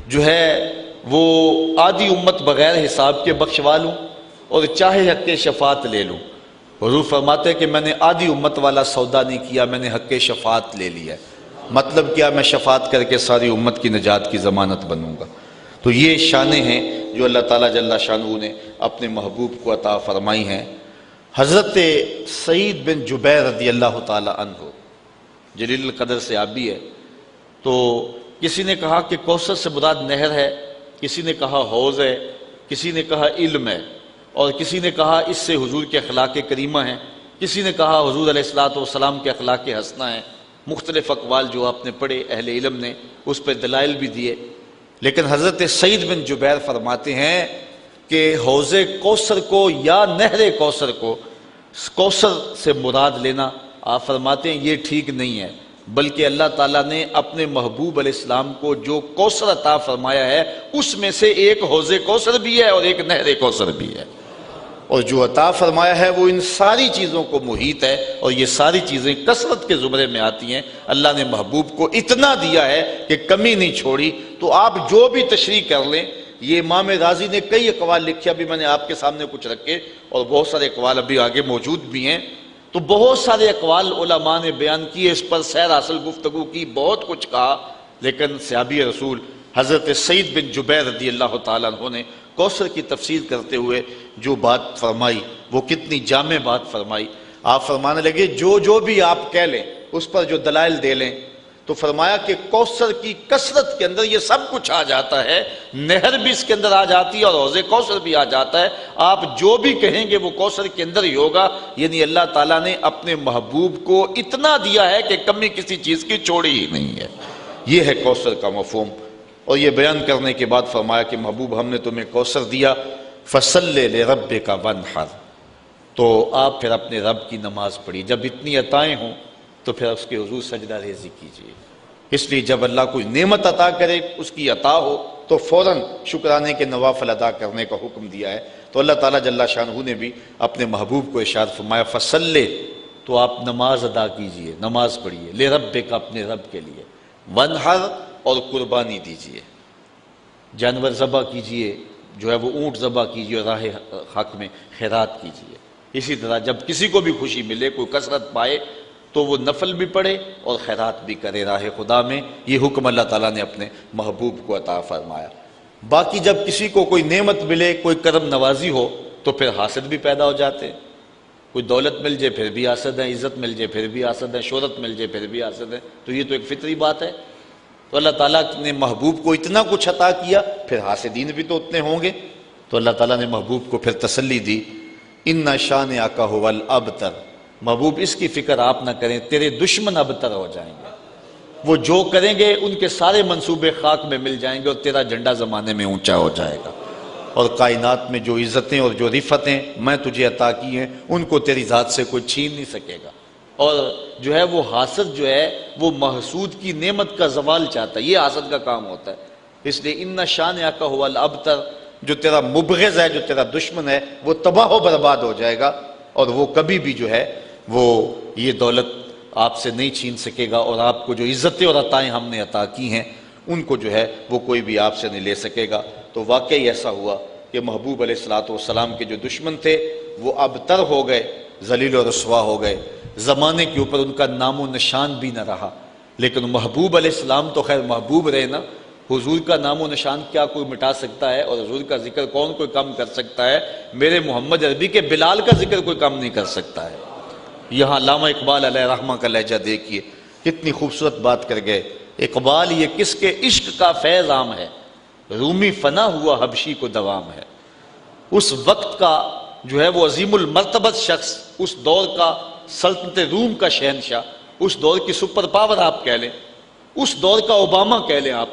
جو ہے وہ آدھی امت بغیر حساب کے بخشوا لوں اور چاہے حق شفاعت لے لوں۔ حضور فرماتے ہیں کہ میں نے آدھی امت والا سودا نہیں کیا، میں نے حق شفاعت لے لیا ہے۔ مطلب کیا؟ میں شفاعت کر کے ساری امت کی نجات کی ضمانت بنوں گا۔ تو یہ شانیں ہیں جو اللہ تعالیٰ جل شانہ نے اپنے محبوب کو عطا فرمائی ہیں۔ حضرت سعید بن جبیر رضی اللہ تعالیٰ عنہ جلیل القدر سے آبی ہے، تو کسی نے کہا کہ کوثر سے مراد نہر ہے، کسی نے کہا حوض ہے، کسی نے کہا علم ہے، اور کسی نے کہا اس سے حضور کے اخلاق کریمہ ہیں، کسی نے کہا حضور علیہ الصلوۃ والسلام کے اخلاق حسنہ ہیں۔ مختلف اقوال جو آپ نے پڑھے اہل علم نے اس پہ دلائل بھی دیے، لیکن حضرت سعید بن جبیر فرماتے ہیں کہ حوض کوثر کو یا نہر کوثر کو کوثر سے مراد لینا، آپ فرماتے ہیں یہ ٹھیک نہیں ہے، بلکہ اللہ تعالیٰ نے اپنے محبوب علیہ السلام کو جو کوثر عطا فرمایا ہے اس میں سے ایک حوض کوثر بھی ہے اور ایک نہر کوثر بھی ہے، اور جو عطا فرمایا ہے وہ ان ساری چیزوں کو محیط ہے، اور یہ ساری چیزیں کثرت کے زمرے میں آتی ہیں۔ اللہ نے محبوب کو اتنا دیا ہے کہ کمی نہیں چھوڑی۔ تو آپ جو بھی تشریح کر لیں، یہ امام رازی نے کئی اقوال لکھے، ابھی میں نے آپ کے سامنے کچھ رکھے، اور بہت سارے اقوال ابھی آگے موجود بھی ہیں، تو بہت سارے اقوال علماء نے بیان کیے، اس پر سیر حاصل گفتگو کی، بہت کچھ کہا، لیکن صحابی رسول حضرت سعید بن جبیر رضی اللہ تعالیٰ عنہ نے کوثر کی تفسیر کرتے ہوئے جو بات فرمائی وہ کتنی جامع بات فرمائی۔ آپ فرمانے لگے جو بھی آپ کہہ لیں اس پر جو دلائل دے لیں، تو فرمایا کہ کوثر کی کثرت کے اندر یہ سب کچھ آ جاتا ہے، نہر بھی اس کے اندر آ جاتی ہے اور حوض کوثر بھی آ جاتا ہے، آپ جو بھی کہیں گے وہ کوثر کے اندر ہی ہوگا۔ یعنی اللہ تعالیٰ نے اپنے محبوب کو اتنا دیا ہے کہ کمی کسی چیز کی چھوڑی ہی نہیں ہے۔ یہ ہے کوثر کا مفہوم۔ اور یہ بیان کرنے کے بعد فرمایا کہ محبوب ہم نے تمہیں کوثر دیا، فَصَلِّ لِرَبِّكَ وَانْحَرْ، تو آپ پھر اپنے رب کی نماز پڑھی۔ جب اتنی عطائیں ہوں تو پھر اس کے حضور سجدہ ریزی کیجیے۔ اس لیے جب اللہ کوئی نعمت عطا کرے، اس کی عطا ہو، تو فوراً شکرانے کے نوافل ادا کرنے کا حکم دیا ہے۔ تو اللہ تعالیٰ جل شانہ نے بھی اپنے محبوب کو ارشاد فرمایا فَصَلِّ، تو آپ نماز ادا کیجیے، نماز پڑھیے، لِرَبِّكَ، اپنے رب کے لیے، وَانْحَرْ، اور قربانی دیجیے، جانور ذبح کیجیے، جو ہے وہ اونٹ ذبح کیجیے، اور راہ حق میں خیرات کیجیے۔ اسی طرح جب کسی کو بھی خوشی ملے، کوئی کثرت پائے، تو وہ نفل بھی پڑھے اور خیرات بھی کرے راہ خدا میں۔ یہ حکم اللہ تعالیٰ نے اپنے محبوب کو عطا فرمایا۔ باقی جب کسی کو کوئی نعمت ملے، کوئی کرم نوازی ہو، تو پھر حاسد بھی پیدا ہو جاتے ہیں۔ کوئی دولت مل جائے پھر بھی حاسد ہے، عزت مل جائے پھر بھی حاسد ہے، شہرت مل جائے پھر بھی حاسد ہے۔ تو یہ تو ایک فطری بات ہے۔ تو اللہ تعالیٰ نے محبوب کو اتنا کچھ عطا کیا، پھر حاسدین بھی تو اتنے ہوں گے۔ تو اللہ تعالیٰ نے محبوب کو پھر تسلی دی، اِنَّ شَانِئَکَ هُوَ الْأَبْتَرُ، محبوب اس کی فکر آپ نہ کریں، تیرے دشمن ابتر ہو جائیں گے، وہ جو کریں گے ان کے سارے منصوبے خاک میں مل جائیں گے، اور تیرا جھنڈا زمانے میں اونچا ہو جائے گا، اور کائنات میں جو عزتیں اور جو رفتیں میں تجھے عطا کی ہیں ان کو تیری ذات سے کوئی چھین نہیں سکے گا۔ اور جو ہے وہ حاسد جو ہے وہ محسود کی نعمت کا زوال چاہتا ہے، یہ حاسد کا کام ہوتا ہے۔ اس لیے اِنَّ شَانِئَکَ هُوَ الْأَبْتَرُ، جو تیرا مبغض ہے، جو تیرا دشمن ہے، وہ تباہ و برباد ہو جائے گا، اور وہ کبھی بھی جو ہے وہ یہ دولت آپ سے نہیں چھین سکے گا، اور آپ کو جو عزتیں اور عطائیں ہم نے عطا کی ہیں ان کو جو ہے وہ کوئی بھی آپ سے نہیں لے سکے گا۔ تو واقعی ایسا ہوا کہ محبوب علیہ الصلوۃ والسلام کے جو دشمن تھے وہ ابتر ہو گئے، ذلیل و رسوا ہو گئے، زمانے کے اوپر ان کا نام و نشان بھی نہ رہا۔ لیکن محبوب علیہ السلام تو خیر محبوب رہے نا، حضور کا نام و نشان کیا کوئی مٹا سکتا ہے، اور حضور کا ذکر کون کوئی کم کر سکتا ہے؟ میرے محمد عربی کے بلال کا ذکر کوئی کم نہیں کر سکتا ہے۔ یہاں علامہ اقبال علیہ رحمہ کا لہجہ دیکھیے، کتنی خوبصورت بات کر گئے۔ اقبال یہ کس کے عشق کا فیض عام ہے، رومی فنا ہوا حبشی کو دوام ہے۔ اس وقت کا جو ہے وہ عظیم المرتبت شخص، اس دور کا سلطنت روم کا شہنشاہ، اس دور کی سپر پاور آپ کہہ لیں، اس دور کا اوباما کہہ لیں آپ،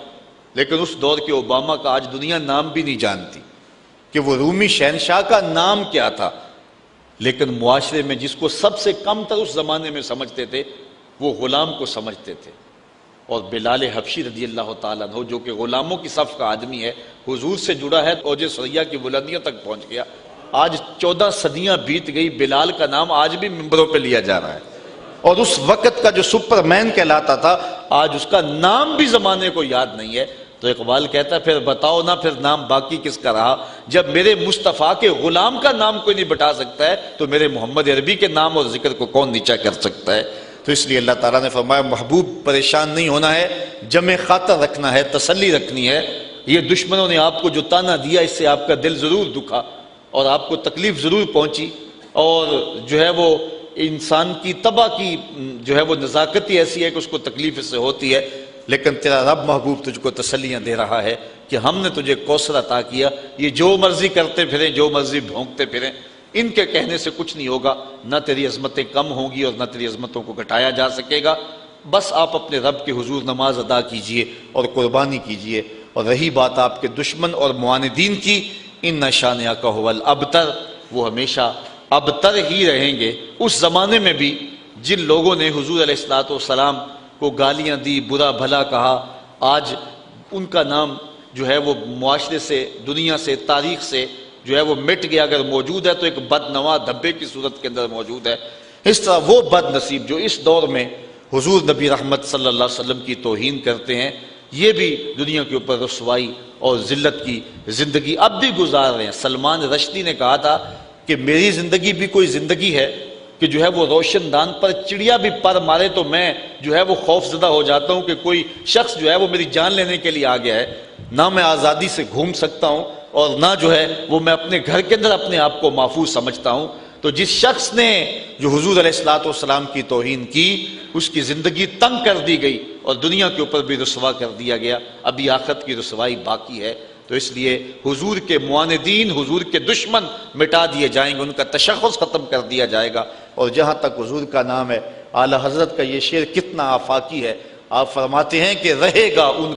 لیکن اس دور کے اوباما کا آج دنیا نام بھی نہیں جانتی کہ وہ رومی شہنشاہ کا نام کیا تھا۔ لیکن معاشرے میں جس کو سب سے کم تر اس زمانے میں سمجھتے تھے وہ غلام کو سمجھتے تھے، اور بلال حبشی رضی اللہ تعالیٰ عنہ جو کہ غلاموں کی صف کا آدمی ہے، حضور سے جڑا ہے، اوج ثریا کی بلندیوں تک پہنچ گیا۔ آج 14 صدیاں بیت گئی، بلال کا نام آج بھی ممبروں پہ لیا جا رہا ہے، اور اس وقت کا جو سپر مین کہلاتا تھا آج اس کا نام بھی زمانے کو یاد نہیں ہے۔ تو اقبال کہتا ہے پھر بتاؤ نا، پھر نام باقی کس کا رہا؟ جب میرے مصطفیٰ کے غلام کا نام کوئی نہیں بتا سکتا ہے تو میرے محمد عربی کے نام اور ذکر کو کون نیچا کر سکتا ہے؟ تو اس لیے اللہ تعالیٰ نے فرمایا محبوب پریشان نہیں ہونا ہے، جمع خاطر رکھنا ہے، تسلی رکھنی ہے، یہ دشمنوں نے آپ کو جو تانا دیا اس سے آپ کا دل ضرور دکھا اور آپ کو تکلیف ضرور پہنچی، اور جو ہے وہ انسان کی طبع کی جو ہے وہ نزاکت ہی ایسی ہے کہ اس کو تکلیف اس سے ہوتی ہے، لیکن تیرا رب محبوب تجھ کو تسلیاں دے رہا ہے کہ ہم نے تجھے کوثر عطا کیا، یہ جو مرضی کرتے پھریں، جو مرضی بھونکتے پھریں، ان کے کہنے سے کچھ نہیں ہوگا، نہ تیری عظمتیں کم ہوں گی اور نہ تیری عظمتوں کو گھٹایا جا سکے گا۔ بس آپ اپنے رب کے حضور نماز ادا کیجئے اور قربانی کیجئے۔ اور رہی بات آپ کے دشمن اور معاندین کی، ان شانئک ھو الابتر، وہ ہمیشہ ابتر ہی رہیں گے۔ اس زمانے میں بھی جن لوگوں نے حضور علیہ الصلوۃ والسلام کو گالیاں دی، برا بھلا کہا، آج ان کا نام جو ہے وہ معاشرے سے، دنیا سے، تاریخ سے جو ہے وہ مٹ گیا، اگر موجود ہے تو ایک بدنوا دھبے کی صورت کے اندر موجود ہے۔ اس طرح وہ بد نصیب جو اس دور میں حضور نبی رحمت صلی اللہ علیہ وسلم کی توہین کرتے ہیں، یہ بھی دنیا کے اوپر رسوائی اور ذلت کی زندگی اب بھی گزار رہے ہیں۔ سلمان رشدی نے کہا تھا کہ میری زندگی بھی کوئی زندگی ہے کہ جو ہے وہ روشن دان پر چڑیا بھی پر مارے تو میں جو ہے وہ خوف زدہ ہو جاتا ہوں کہ کوئی شخص جو ہے وہ میری جان لینے کے لیے آ گیا ہے، نہ میں آزادی سے گھوم سکتا ہوں اور نہ جو ہے وہ میں اپنے گھر کے اندر اپنے آپ کو محفوظ سمجھتا ہوں۔ تو جس شخص نے جو حضور علیہ الصلوۃ والسلام کی توہین کی، اس کی زندگی تنگ کر دی گئی اور دنیا کے اوپر بھی رسوا کر دیا گیا، ابھی آخرت کی رسوائی باقی ہے۔ تو اس لیے حضور کے معاندین، حضور کے دشمن مٹا دیے جائیں گے، ان کا تشخص ختم کر دیا جائے گا۔ اور جہاں تک حضور کا نام ہے، اعلیٰ حضرت کا یہ شعر کتنا آفاقی ہے، آپ فرماتے ہیں کہ رہے گا ان